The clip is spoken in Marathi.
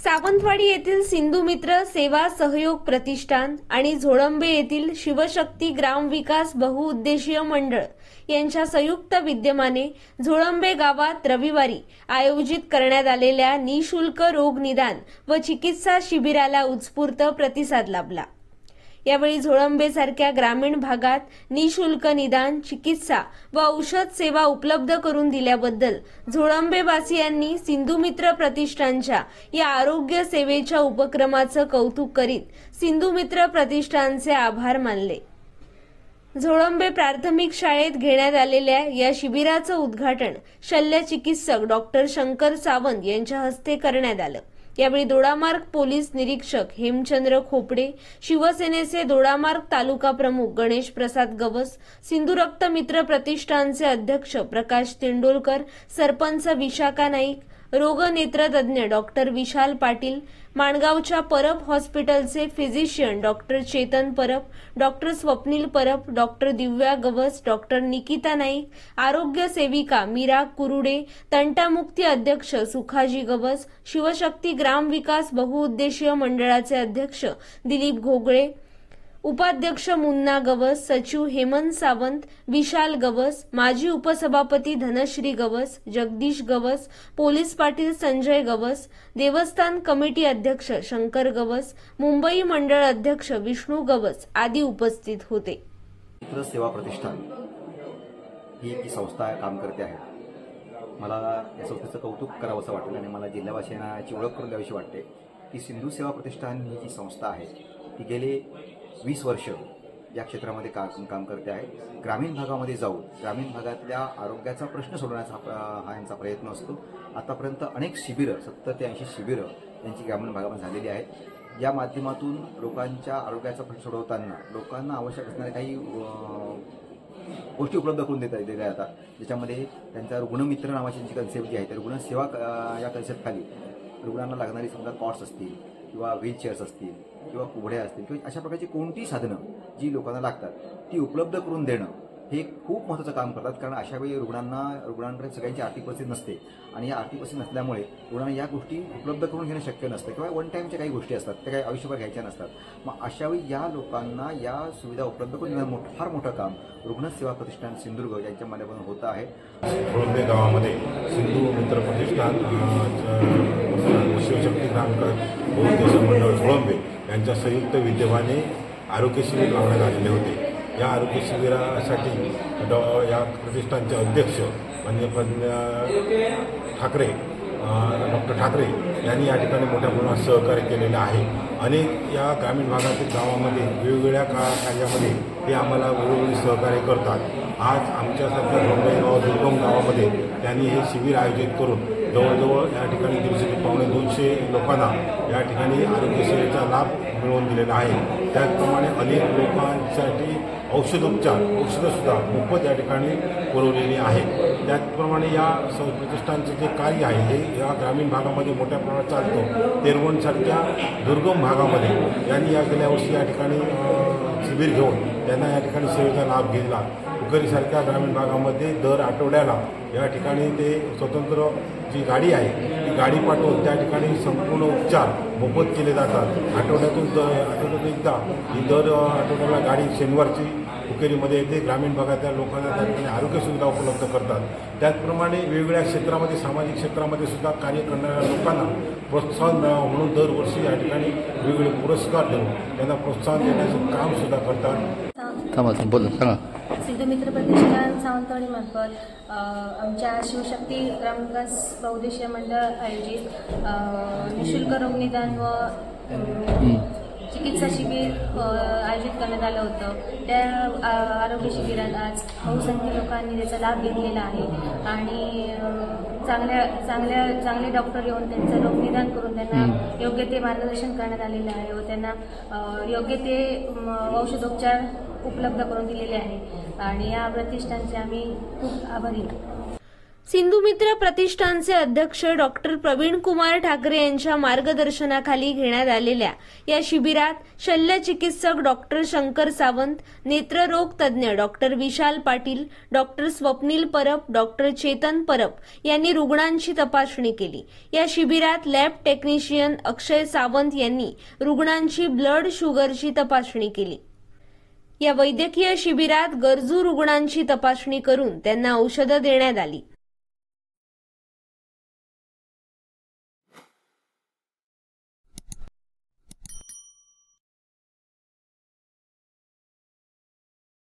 सावंतवाडी येथील सिंधू मित्र सेवा सहयोग प्रतिष्ठान आणि झोळंबे येथील शिवशक्ती ग्रामविकास बहुउद्देशीय मंडळ यांच्या संयुक्त विद्यमाने झोळंबे गावात रविवारी आयोजित करण्यात आलेल्या निःशुल्क रोग निदान व चिकित्सा शिबिराला उत्स्फूर्त प्रतिसाद लाभला। यावेळी झोळंबे सारख्या ग्रामीण भागात निःशुल्क निदान, चिकित्सा व औषध सेवा उपलब्ध करून दिल्याबद्दल झोळंबेवासियांनी सिंधू मित्र प्रतिष्ठानच्या या आरोग्य सेवेच्या उपक्रमाचं कौतुक करीत सिंधू मित्र प्रतिष्ठानचे आभार मानले। झोळंबे प्राथमिक शाळेत घेण्यात आलेल्या या शिबिराचं उद्घाटन शल्य चिकित्सक डॉक्टर शंकर सावंत यांच्या हस्ते करण्यात आलं। यावेळी दोडामार्ग पोलीस निरीक्षक हेमचंद्र खोपडे, शिवसेनेचे दोडामार्ग तालुका प्रमुख गणेश प्रसाद गवस, सिंधू रक्त मित्र प्रतिष्ठानचे अध्यक्ष प्रकाश तेंडोलकर, सरपंच विशाखा नाईक, रोगनेत्रतज्ञ डॉक्टर विशाल पाटील, माणगावच्या परब हॉस्पिटलचे physician doctor Chetan Parab, doctor Swapnil Parab, doctor Divya Gawas, doctor Nikita Naik, आरोग्य सेविका मीरा कुरुडे, तंटामुक्ती अध्यक्ष सुखाजी गवस, शिवशक्ती ग्रामविकास बहुउद्देशीय मंडळाचे अध्यक्ष दिलीप घोगळे, उपाध्यक्ष मुन्ना गवस, सचिव हेमंत सावंत, विशाल गवस, माजी उपसभापती धनश्री गवस, जगदीश गवस, पोलीस पाटील संजय गवस, देवस्थान कमिटी अध्यक्ष शंकर गवस, मुंबई मंडळ अध्यक्ष विष्णू गवस आदी उपस्थित होते। मित्र सेवा प्रतिष्ठान ही जी संस्था काम करते आहे, मला या संस्थेचं कौतुक करावंसं वाटलं आणि मला जिल्हावासियांना याची ओळख करून द्यावीशी वाटते की सिंधू सेवा प्रतिष्ठान ही जी संस्था आहे ती गेले 20 वर्ष या क्षेत्रामध्ये काम करते आहे। ग्रामीण भागामध्ये जाऊन ग्रामीण भागातल्या आरोग्याचा प्रश्न सोडवण्याचा हा यांचा प्रयत्न असतो। आतापर्यंत अनेक शिबिरं 70 ते 80 शिबिरं यांची ग्रामीण भागामध्ये झालेली आहेत। या माध्यमातून लोकांच्या आरोग्याचा प्रश्न सोडवताना लोकांना आवश्यक असणाऱ्या काही गोष्टी उपलब्ध करून दिल्या जातात, ज्याच्यामध्ये त्यांचा रुग्णमित्र नावाची जी कन्सेप्ट जी आहे, त्या रुग्णसेवा या कन्सेप्टखाली रुग्णांना लागणारी समजा कॉट्स असतील किंवा व्हीलचेअर्स असतील किंवा कुबड्या असतील किंवा अशा प्रकारची कोणतीही साधनं जी लोकांना लागतात ती उपलब्ध करून देणं हे खूप महत्त्वाचं काम करतात। कारण अशा वेळी रुग्णांकडे सगळ्यांची आर्थिक परिस्थिती नसते आणि या आर्थिक परिस्थिती नसल्यामुळे रुग्णांना या गोष्टी उपलब्ध करून घेणं शक्य नसतं किंवा वन टाईमच्या काही गोष्टी असतात त्या काही आयुष्यभर घ्यायच्या नसतात। मग अशा वेळी या लोकांना या सुविधा उपलब्ध करून देणं फार मोठं काम रुग्णसेवा प्रतिष्ठान सिंधुदुर्ग यांच्या माध्यमातून होतं आहे। झोळंबे गावामध्ये सिंधू मित्र प्रतिष्ठान शिवशक्ती ग्रामविकास बहुउद्देशीय मंडळ झोळंबे यांच्या संयुक्त विद्यमाने आरोग्य शिबिर लावण्यात आलेले होते। या आरोग्य शिबिरासाठी या प्रतिष्ठानचे अध्यक्ष माननीय ठाकरे डॉक्टर ठाकरे यांनी या ठिकाणी मोठ्या प्रमाणात सहकार्य केलेलं आहे। अनेक या ग्रामीण भागातील गावामध्ये वेगवेगळ्या कार्यामध्ये ते आम्हाला वेळोवेळी सहकार्य करतात। आज आमच्यासारख्या झोळंबे दुर्गम गावामध्ये त्यांनी हे शिबिर आयोजित करून जवळजवळ या ठिकाणी 150-200 लोकांना या ठिकाणी आरोग्य सेवेचा लाभ मिळवून दिलेला आहे। त्याचप्रमाणे अनेक लोकांसाठी औषधंसुद्धा मोफत या ठिकाणी पुरवलेली आहेत। त्याचप्रमाणे या प्रतिष्ठानचे जे कार्य आहे हे या ग्रामीण भागामध्ये मोठ्या प्रमाणात चालतं। तेरवणसारख्या दुर्गम भागामध्ये यांनी या गेल्या वर्षी या ठिकाणी शिबिर घेऊन त्यांना या ठिकाणी सेवेचा लाभ घेतला। उकरीसारख्या ग्रामीण भागामध्ये दर आठवड्याला या ठिकाणी ते स्वतंत्र जी गाडी आहे ती गाडी पाठवून त्या ठिकाणी संपूर्ण उपचार मोफत केले जातात। आठवड्यातून एकदा ही दर आठवड्याला गाडी शनिवारची उकेरीमध्ये येते। ग्रामीण भागातल्या लोकांना त्या ठिकाणी आरोग्य सुविधा उपलब्ध करतात। त्याचप्रमाणे वेगवेगळ्या क्षेत्रामध्ये सामाजिक क्षेत्रामध्ये सुद्धा कार्य करणाऱ्या लोकांना प्रोत्साहन मिळावं म्हणून दरवर्षी या ठिकाणी वेगवेगळे पुरस्कार देऊन त्यांना प्रोत्साहन देण्याचं काम सुद्धा करतात। सिंधू मित्र प्रतिष्ठान सावंतवाडी मार्फत आमच्या शिवशक्ती ग्रामविकास बहुउद्देशीय मंडळ आयोजित निःशुल्क रोगनिदान व चिकित्सा शिबिर आयोजित करण्यात आलं होतं। त्या आरोग्य शिबिरात आज बहुसंख्य लोकांनी त्याचा लाभ घेतलेला आहे आणि चांगले डॉक्टर येऊन त्यांचं रोगनिदान करून त्यांना योग्य ते मार्गदर्शन करण्यात आलेलं आहे व त्यांना योग्य ते औषधोपचार उपलब्ध करून दिलेले आहे आणि या प्रतिष्ठानचे आम्ही खूप आभारी आहोत। सिंधुमित्र प्रतिष्ठानचे अध्यक्ष डॉक्टर प्रवीण कुमार ठाकरे यांच्या मार्गदर्शनाखाली घेण्यात आलेल्या या शिबिरात शल्यचिकित्सक डॉक्टर शंकर सावंत, नेत्ररोग तज्ज्ञ doctor Vishal Patil, doctor Swapnil Parab, doctor Chetan Parab यांनी रुग्णांची तपासणी केली। या शिबिरात लॅब टेक्निशियन अक्षय सावंत यांनी रुग्णांची ब्लड शुगरची तपासणी केली। या वैद्यकीय शिबिरात गरजू रुग्णांची तपासणी करून त्यांना औषधं देण्यात आली।